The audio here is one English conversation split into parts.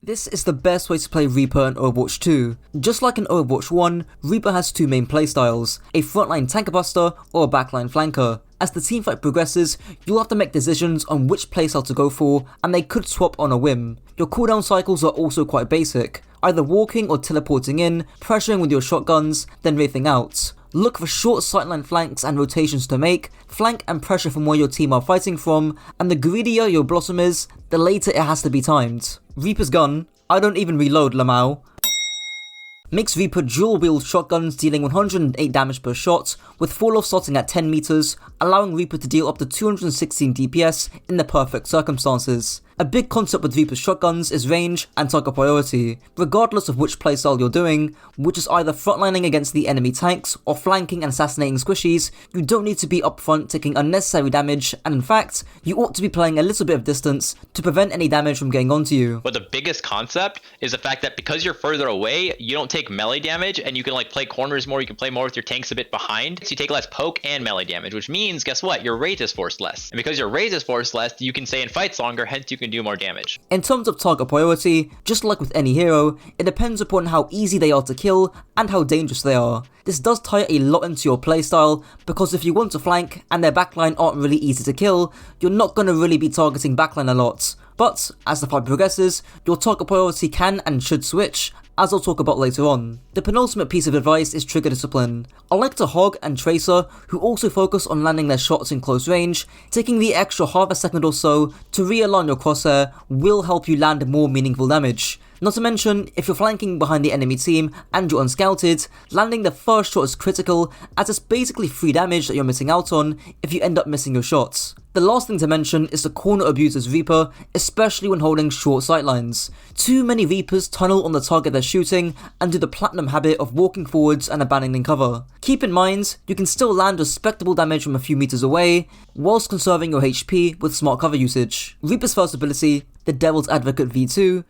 This is the best way to play Reaper in Overwatch 2. Just like in Overwatch 1, Reaper has two main playstyles, a frontline tanker buster or a backline flanker. As the teamfight progresses, you'll have to make decisions on which playstyle to go for, and they could swap on a whim. Your cooldown cycles are also quite basic, either walking or teleporting in, pressuring with your shotguns, then wraithing out. Look for short sightline flanks and rotations to make, flank and pressure from where your team are fighting from, and the greedier your blossom is, the later it has to be timed. Reaper's gun, I don't even reload Lamau, makes Reaper dual wield shotguns dealing 108 damage per shot, with fall off starting at 10 meters, allowing Reaper to deal up to 216 DPS in the perfect circumstances. A big concept with Reaper's shotguns is range and target priority, regardless of which playstyle you're doing, which is either frontlining against the enemy tanks or flanking and assassinating squishies. You don't need to be upfront taking unnecessary damage, and in fact, you ought to be playing a little bit of distance to prevent any damage from getting onto you. But the biggest concept is the fact that because you're further away, you don't take melee damage, and you can play corners more, you can play more with your tanks a bit behind, so you take less poke and melee damage, which means, guess what, your Wraith is forced less. And because your Wraith is forced less, you can stay in fights longer, hence you can do more damage. In terms of target priority, just like with any hero, it depends upon how easy they are to kill and how dangerous they are. This does tie a lot into your playstyle, because if you want to flank and their backline aren't really easy to kill, you're not going to really be targeting backline a lot. But as the fight progresses, your target priority can and should switch, as I'll talk about later on. The penultimate piece of advice is trigger discipline. I like to Hog and Tracer, who also focus on landing their shots in close range. Taking the extra half a second or so to realign your crosshair will help you land more meaningful damage. Not to mention, if you're flanking behind the enemy team and you're unscouted, landing the first shot is critical, as it's basically free damage that you're missing out on if you end up missing your shots. The last thing to mention is the corner abuses Reaper, especially when holding short sightlines. Too many Reapers tunnel on the target they're shooting and do the platinum habit of walking forwards and abandoning cover. Keep in mind, you can still land respectable damage from a few meters away, whilst conserving your HP with smart cover usage. Reaper's first ability, the Devil's Advocate V2,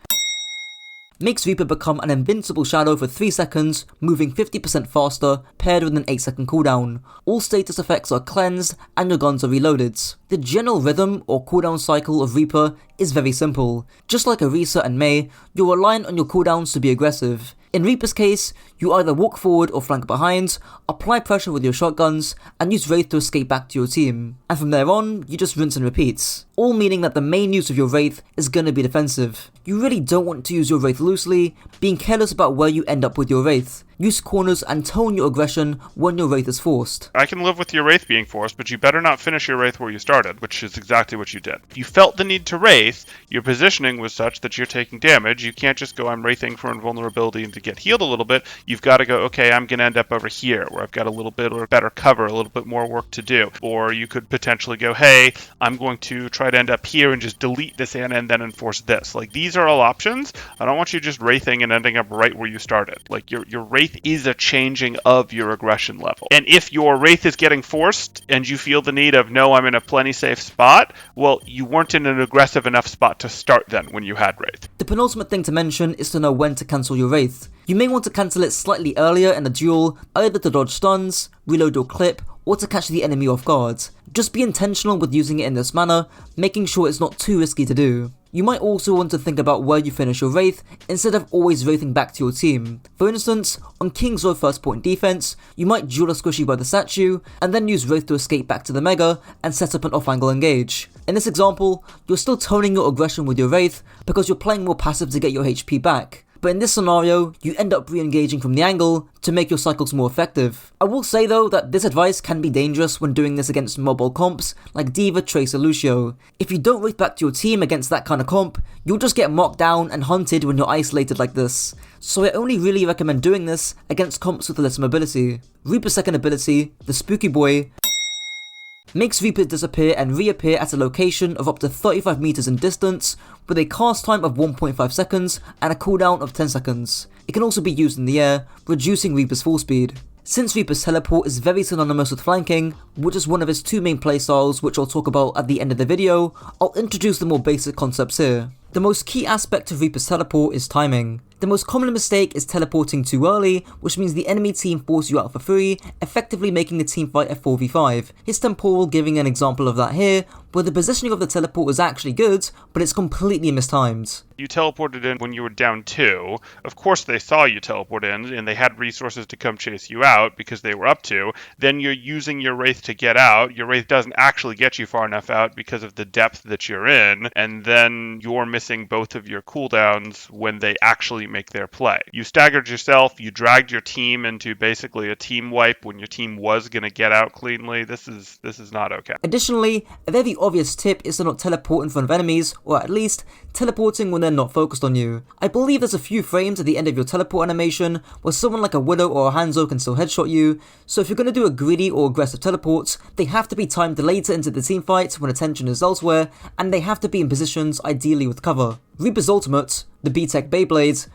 makes Reaper become an invincible shadow for 3 seconds, moving 50% faster, paired with an 8-second cooldown. All status effects are cleansed, and your guns are reloaded. The general rhythm or cooldown cycle of Reaper is very simple. Just like Orisa and Mei, you're reliant on your cooldowns to be aggressive. In Reaper's case, you either walk forward or flank behind, apply pressure with your shotguns, and use Wraith to escape back to your team. And from there on, you just rinse and repeat. All meaning that the main use of your Wraith is gonna be defensive. You really don't want to use your Wraith loosely, being careless about where you end up with your Wraith. Use corners and tone your aggression when your Wraith is forced. I can live with your Wraith being forced, but you better not finish your Wraith where you started, which is exactly what you did. If you felt the need to Wraith, your positioning was such that you're taking damage. You can't just go, I'm Wraithing for invulnerability and to get healed a little bit. You've got to go, okay, I'm going to end up over here, where I've got a little bit or better cover, a little bit more work to do. Or you could potentially go, hey, I'm going to try to end up here and just delete this and then enforce this. These are all options. I don't want you just Wraithing and ending up right where you started. Your Wraith is a changing of your aggression level. And if your Wraith is getting forced and you feel the need of, no, I'm in a plenty safe spot, well, you weren't in an aggressive enough spot to start then when you had Wraith. The penultimate thing to mention is to know when to cancel your Wraith. You may want to cancel it slightly earlier in the duel, either to dodge stuns, reload your clip, or to catch the enemy off guard. Just be intentional with using it in this manner, making sure it's not too risky to do. You might also want to think about where you finish your Wraith instead of always Wraithing back to your team. For instance, on King's Row first point defense, you might duel a squishy by the statue, and then use Wraith to escape back to the Mega and set up an off-angle engage. In this example, you're still toning your aggression with your Wraith because you're playing more passive to get your HP back. But in this scenario, you end up re-engaging from the angle to make your cycles more effective. I will say though that this advice can be dangerous when doing this against mobile comps like D.Va, Tracer, Lucio. If you don't Wraith back to your team against that kind of comp, you'll just get marked down and hunted when you're isolated like this. So I only really recommend doing this against comps with less mobility. Reaper's second ability, the Spooky Boy, makes Reaper disappear and reappear at a location of up to 35 meters in distance with a cast time of 1.5 seconds and a cooldown of 10 seconds. It can also be used in the air, reducing Reaper's fall speed. Since Reaper's teleport is very synonymous with flanking, which is one of his two main playstyles which I'll talk about at the end of the video, I'll introduce the more basic concepts here. The most key aspect of Reaper's teleport is timing. The The most common mistake is teleporting too early, which means the enemy team forces you out for free, effectively making the teamfight a 4v5. Here's Temporal giving an example of that here, where the positioning of the teleport was actually good, but it's completely mistimed. You teleported in when you were down 2. Of course they saw you teleport in, and they had resources to come chase you out because they were up to. Then you're using your Wraith to get out. Your Wraith doesn't actually get you far enough out because of the depth that you're in, and then you're missing both of your cooldowns when they actually make their play. You staggered yourself, you dragged your team into basically a team wipe when your team was going to get out cleanly. This is not okay. Additionally, a very obvious tip is to not teleport in front of enemies, or at least teleporting when they're not focused on you. I believe there's a few frames at the end of your teleport animation where someone like a Widow or a Hanzo can still headshot you, so if you're going to do a greedy or aggressive teleport, they have to be timed later into the teamfight when attention is elsewhere, and they have to be in positions ideally with cover. Reaper's ultimate, the B-Tech Beyblade,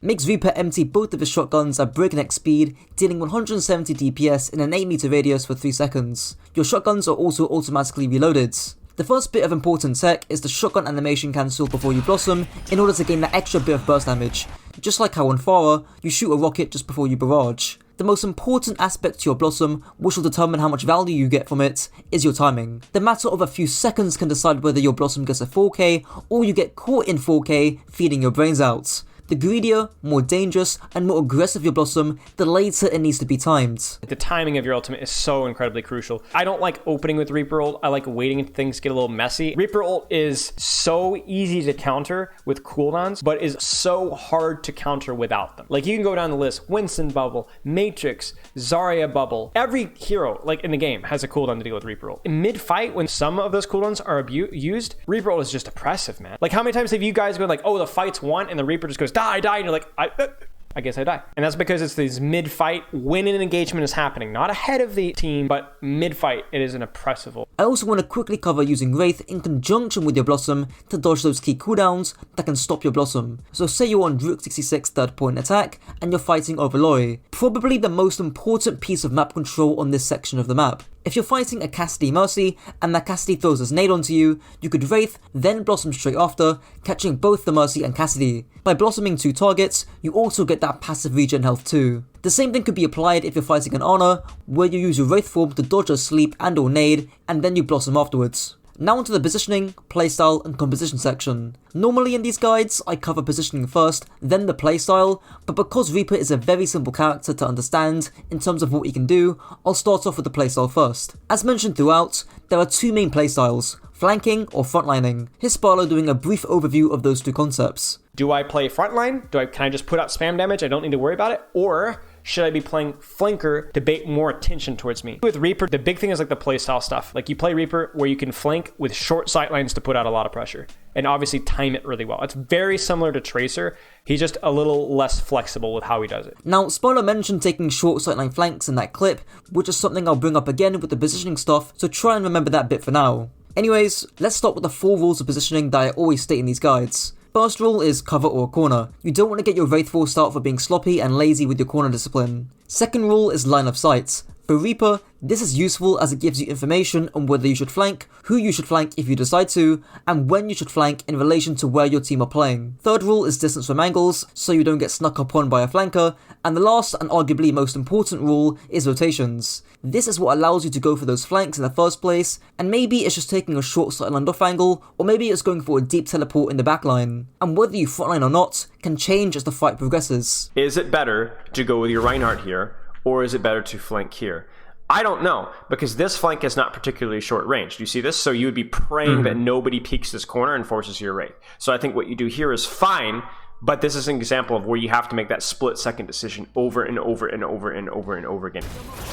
makes Reaper empty both of his shotguns at breakneck speed, dealing 170 DPS in an 8 meter radius for 3 seconds. Your shotguns are also automatically reloaded. The first bit of important tech is the shotgun animation cancel before you blossom in order to gain that extra bit of burst damage, just like how on Farah, you shoot a rocket just before you barrage. The most important aspect to your blossom, which will determine how much value you get from it, is your timing. The matter of a few seconds can decide whether your blossom gets a 4K or you get caught in 4K feeding your brains out. The greedier, more dangerous, and more aggressive your blossom, the later it needs to be timed. The timing of your ultimate is so incredibly crucial. I don't like opening with Reaper ult, I like waiting until things get a little messy. Reaper ult is so easy to counter with cooldowns, but is so hard to counter without them. Like, you can go down the list, Winston bubble, Matrix, Zarya bubble. Every hero, like in the game, has a cooldown to deal with Reaper ult. In mid-fight, when some of those cooldowns are used, Reaper ult is just oppressive, man. Like, how many times have you guys been like, oh, the fight's won, and the Reaper just goes, die, and you're like, I guess I die. And that's because it's these mid-fight, when an engagement is happening, not ahead of the team, but mid-fight, it is an oppressive ult. I also want to quickly cover using Wraith in conjunction with your Blossom to dodge those key cooldowns that can stop your Blossom. So say you're on Rook 66 third point attack and you're fighting over Loi, probably the most important piece of map control on this section of the map. If you're fighting a Cassidy Mercy and that Cassidy throws his nade onto you, you could Wraith, then Blossom straight after, catching both the Mercy and Cassidy. By blossoming 2 targets, you also get that passive regen health too. The same thing could be applied if you're fighting an Honor, where you use your Wraith Form to dodge a sleep and or nade, and then you blossom afterwards. Now onto the positioning, playstyle, and composition section. Normally in these guides, I cover positioning first, then the playstyle, but because Reaper is a very simple character to understand in terms of what he can do, I'll start off with the playstyle first. As mentioned throughout, there are 2 main playstyles, flanking or frontlining. Here's Sparlow doing a brief overview of those 2 concepts. Do I play frontline? Can I just put out spam damage? I don't need to worry about it? Or should I be playing flanker to bait more attention towards me? With Reaper, the big thing is like the playstyle stuff. Like, you play Reaper where you can flank with short sight lines to put out a lot of pressure and obviously time it really well. It's very similar to Tracer. He's just a little less flexible with how he does it. Now, Sparlow mentioned taking short sightline flanks in that clip, which is something I'll bring up again with the positioning stuff, so try and remember that bit for now. Anyways, let's start with the 4 rules of positioning that I always state in these guides. First rule is cover or corner. You don't want to get your Wraith Force out for being sloppy and lazy with your corner discipline. Second rule is line of sight. For Reaper, this is useful as it gives you information on whether you should flank, who you should flank if you decide to, and when you should flank in relation to where your team are playing. Third rule is distance from angles, so you don't get snuck upon by a flanker, and the last and arguably most important rule is rotations. This is what allows you to go for those flanks in the first place, and maybe it's just taking a short sideline off angle, or maybe it's going for a deep teleport in the backline. And whether you frontline or not can change as the fight progresses. Is it better to go with your Reinhardt here, or is it better to flank here? I don't know, because this flank is not particularly short range. Do you see this? So you would be praying that nobody peeks this corner and forces your Wraith. So I think what you do here is fine, but this is an example of where you have to make that split second decision over and over and over and over and over again.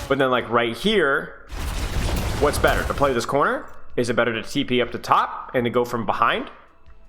But then, like right here, what's better? To play this corner? Is it better to TP up to top and to go from behind?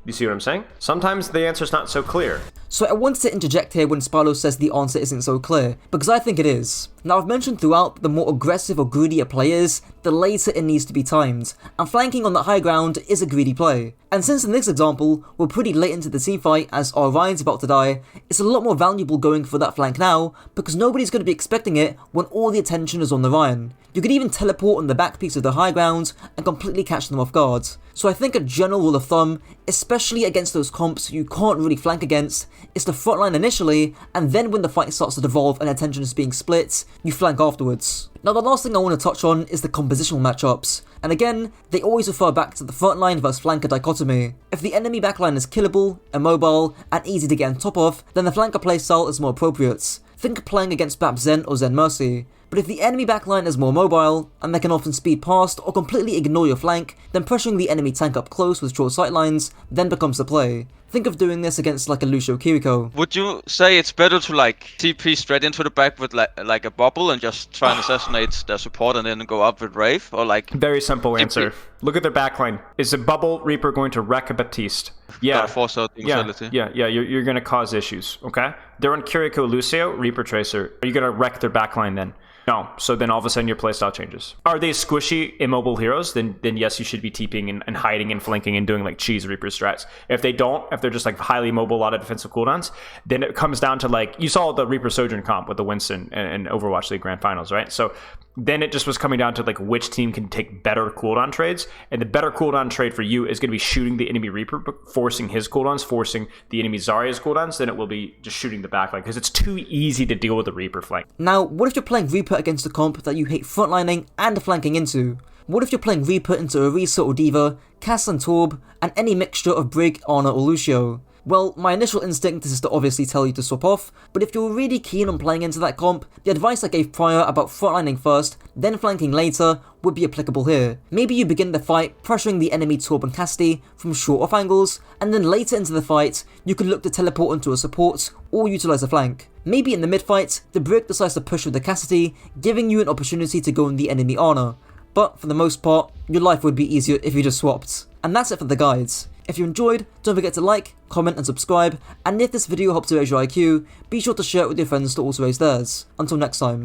You see what I'm saying? Sometimes the answer's not so clear. So I wanted to interject here when Sparlow says the answer isn't so clear, because I think it is. Now, I've mentioned throughout that the more aggressive or greedy a play is, the later it needs to be timed, and flanking on the high ground is a greedy play. And since in this example, we're pretty late into the teamfight as our Ryan's about to die, it's a lot more valuable going for that flank now, because nobody's going to be expecting it when all the attention is on the Ryan. You could even teleport on the back piece of the high ground and completely catch them off guard. So I think a general rule of thumb, especially against those comps you can't really flank against, is to frontline initially, and then when the fight starts to devolve and attention is being split, you flank afterwards. Now the last thing I want to touch on is the compositional matchups, and again, they always refer back to the frontline versus flanker dichotomy. If the enemy backline is killable, immobile, and easy to get on top of, then the flanker playstyle is more appropriate. Think playing against perhaps Zen or Zen Mercy. But if the enemy backline is more mobile, and they can often speed past or completely ignore your flank, then pressuring the enemy tank up close with short sightlines then becomes the play. Think of doing this against like a Lucio Kiriko. Would you say it's better to like TP straight into the back with like a bubble and just try and assassinate their support and then go up with Wraith, or like? Very simple answer. Look at their backline. Is a bubble Reaper going to wreck a Baptiste? Yeah. Force out the utility. Yeah. You're going to cause issues. Okay. They're on Kiriko Lucio, Reaper Tracer. Are you going to wreck their backline then? No. So then all of a sudden your playstyle changes. Are they squishy, immobile heroes? Then yes, you should be TPing and hiding and flanking and doing like cheese Reaper strats. If they don't, if they're just like highly mobile, a lot of defensive cooldowns, then it comes down to like, you saw the Reaper Sojourn comp with the Winston and Overwatch League Grand Finals, right? So then it just was coming down to like which team can take better cooldown trades, and the better cooldown trade for you is going to be shooting the enemy Reaper, forcing his cooldowns, forcing the enemy Zarya's cooldowns, than it will be just shooting the backline, because it's too easy to deal with the Reaper flank. Now, what if you're playing Reaper against a comp that you hate frontlining and flanking into? What if you're playing Reaper into Orisa or Diva, Cass and Torb, and any mixture of Brig, Ana or Lucio? Well, my initial instinct is to obviously tell you to swap off, but if you're really keen on playing into that comp, the advice I gave prior about frontlining first, then flanking later, would be applicable here. Maybe you begin the fight pressuring the enemy Torb and Cassidy from short off angles, and then later into the fight, you can look to teleport into a support or utilize a flank. Maybe in the mid-fight, the Brig decides to push with the Cassidy, giving you an opportunity to go in the enemy Ana. But for the most part, your life would be easier if you just swapped. And that's it for the guides. If you enjoyed, don't forget to like, comment and subscribe, and if this video helped to raise your IQ, be sure to share it with your friends to also raise theirs. Until next time.